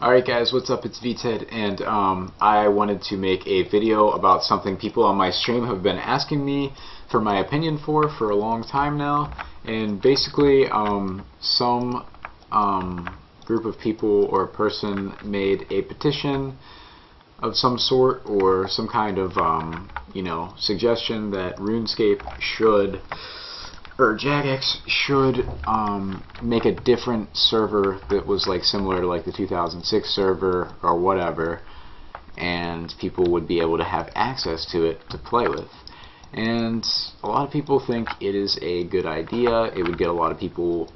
Alright guys, what's up? It's VTed, and I wanted to make a video about something people on my stream have been asking me for my opinion for a long time now. And basically, some group of people or person made a petition of some sort, or some kind of suggestion that RuneScape should, or Jagex should make a different server that was like similar to like the 2006 server or whatever, and people would be able to have access to it to play with. And a lot of people think it is a good idea. It would get a lot of people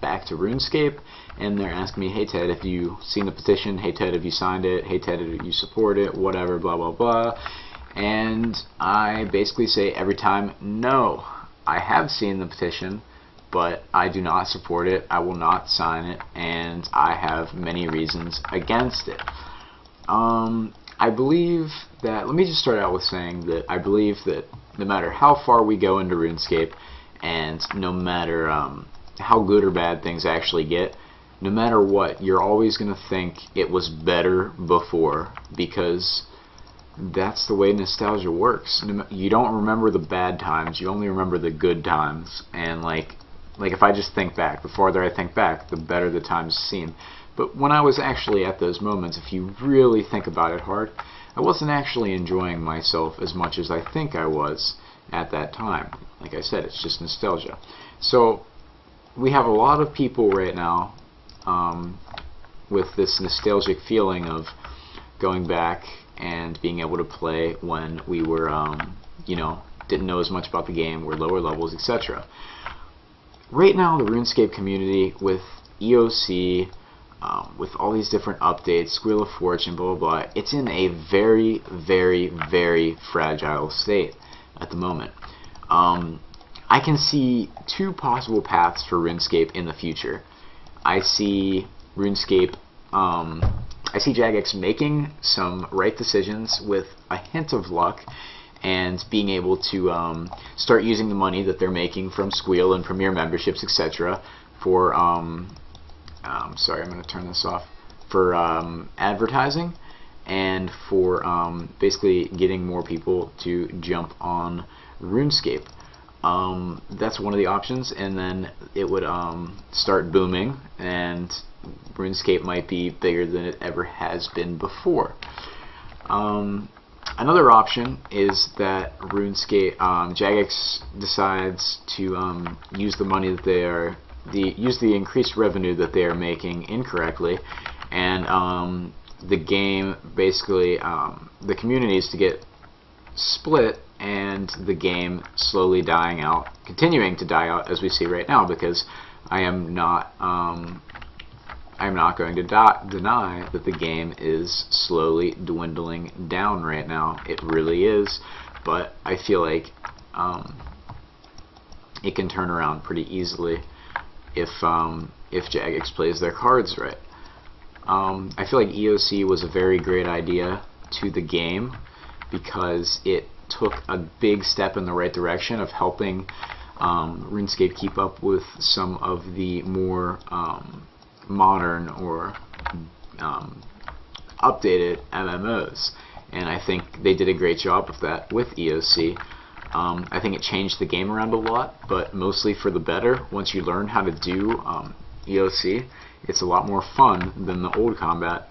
back to RuneScape, and they're asking me, hey Ted, have you seen the petition? Hey Ted, have you signed it? Hey Ted, have you support it? Whatever, blah blah blah. And I basically say every time, no. I have seen the petition, but I do not support it, I will not sign it, and I have many reasons against it. I believe that, let me just start out with saying that I believe that no matter how far we go into RuneScape, and no matter how good or bad things actually get, no matter what, you're always going to think it was better before, because that's the way nostalgia works. You don't remember the bad times, you only remember the good times. And like if I just think back, the farther I think back, the better the times seem. But when I was actually at those moments, if you really think about it hard, I wasn't actually enjoying myself as much as I think I was at that time. Like I said, it's just nostalgia. So we have a lot of people right now with this nostalgic feeling of going back and being able to play when we were, didn't know as much about the game, were lower levels, etc. Right now, the RuneScape community with EOC, with all these different updates, Squeal of Fortune, blah blah blah, it's in a very, very, very fragile state at the moment. I can see two possible paths for RuneScape in the future. I see RuneScape, I see Jagex making some right decisions with a hint of luck, and being able to start using the money that they're making from Squeal and Premier memberships, etc., for sorry, I'm going to turn this off, for advertising, and for basically getting more people to jump on RuneScape. That's one of the options, and then it would start booming, and RuneScape might be bigger than it ever has been before. Another option is that RuneScape, Jagex decides to use the money that they are, use the increased revenue that they are making incorrectly, and the game basically, the communities to get split, and the game slowly dying out, continuing to die out as we see right now, because I'm not going to deny that the game is slowly dwindling down right now. It really is, but I feel like it can turn around pretty easily if Jagex plays their cards right. I feel like EOC was a very great idea to the game, because it took a big step in the right direction of helping RuneScape keep up with some of the more modern or updated MMOs, and I think they did a great job of that with EOC. I think it changed the game around a lot, but mostly for the better. Once you learn how to do EOC, it's a lot more fun than the old combat.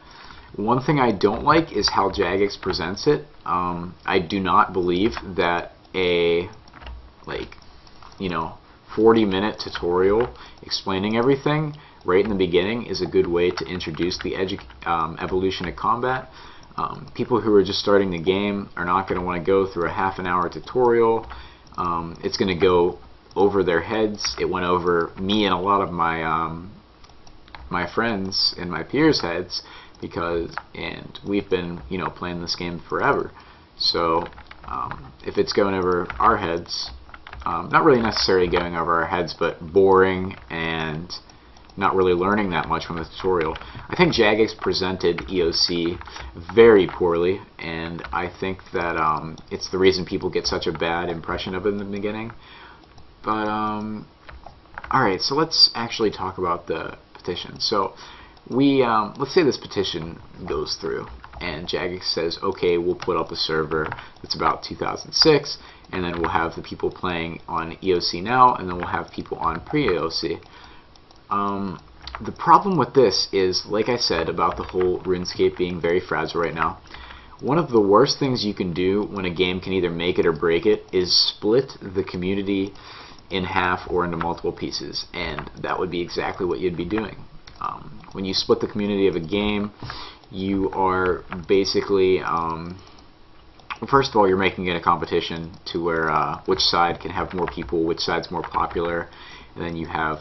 One thing I don't like is how Jagex presents it. I do not believe that a 40-minute tutorial explaining everything right in the beginning is a good way to introduce the evolution of combat. People who are just starting the game are not going to want to go through a half-an-hour tutorial. It's going to go over their heads. It went over me and a lot of my my friends and my peers' heads, and we've been playing this game forever. So if it's going over our heads, not really necessarily going over our heads, but boring and not really learning that much from the tutorial. I think Jagex presented EOC very poorly, and I think that it's the reason people get such a bad impression of it in the beginning. But alright, so let's actually talk about the petition. So let's say this petition goes through, and Jagex says, okay, we'll put up a server that's about 2006, and then we'll have the people playing on EOC now, and then we'll have people on pre-EOC. The problem with this is, like I said about the whole RuneScape being very fragile right now, one of the worst things you can do when a game can either make it or break it is split the community in half or into multiple pieces, and that would be exactly what you'd be doing. When you split the community of a game, you are basically, first of all, you're making it a competition to where which side can have more people, which side's more popular, and then you have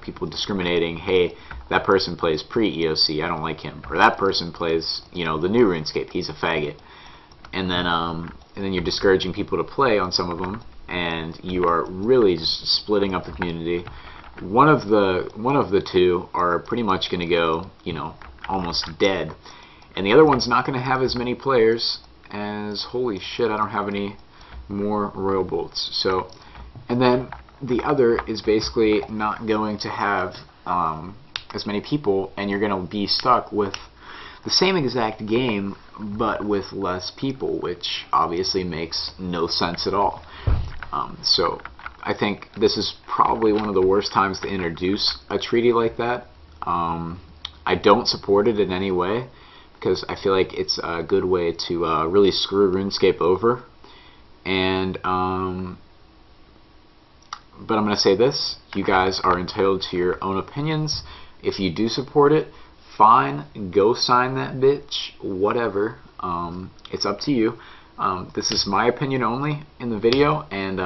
people discriminating. Hey, that person plays pre-EOC, I don't like him, or that person plays the new RuneScape, he's a faggot, and then you're discouraging people to play on some of them, and you are really just splitting up the community. One of the two are pretty much going to go, almost dead, and the other one's not going to have as many players as, holy shit, I don't have any more royal bolts. So, and then the other is basically not going to have as many people, and you're going to be stuck with the same exact game but with less people, which obviously makes no sense at all. So I think this is probably one of the worst times to introduce a treaty like that. I don't support it in any way, because I feel like it's a good way to really screw RuneScape over. And but I'm going to say this: you guys are entitled to your own opinions. If you do support it, fine, go sign that bitch, whatever. It's up to you. This is my opinion only in the video, and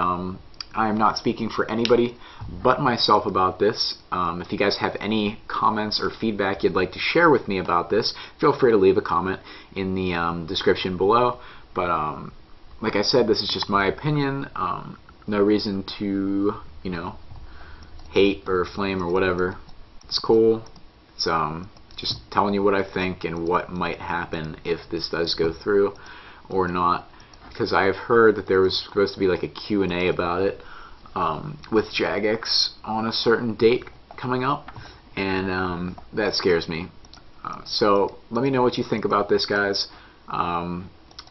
I am not speaking for anybody but myself about this. If you guys have any comments or feedback you'd like to share with me about this, feel free to leave a comment in the description below. But like I said, this is just my opinion. No reason to, hate or flame or whatever. It's cool. It's just telling you what I think and what might happen if this does go through or not, because I have heard that there was supposed to be like a Q&A about it with Jagex on a certain date coming up, and that scares me. So let me know what you think about this, guys.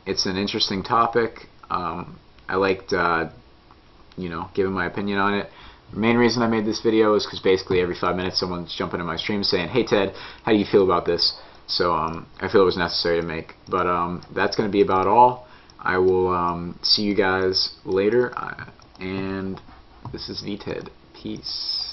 It's an interesting topic. I liked giving my opinion on it. The main reason I made this video is because basically every 5 minutes someone's jumping in my stream saying, hey Ted, how do you feel about this? So I feel it was necessary to make. But that's going to be about all. I will see you guys later, and this is VTed. Peace.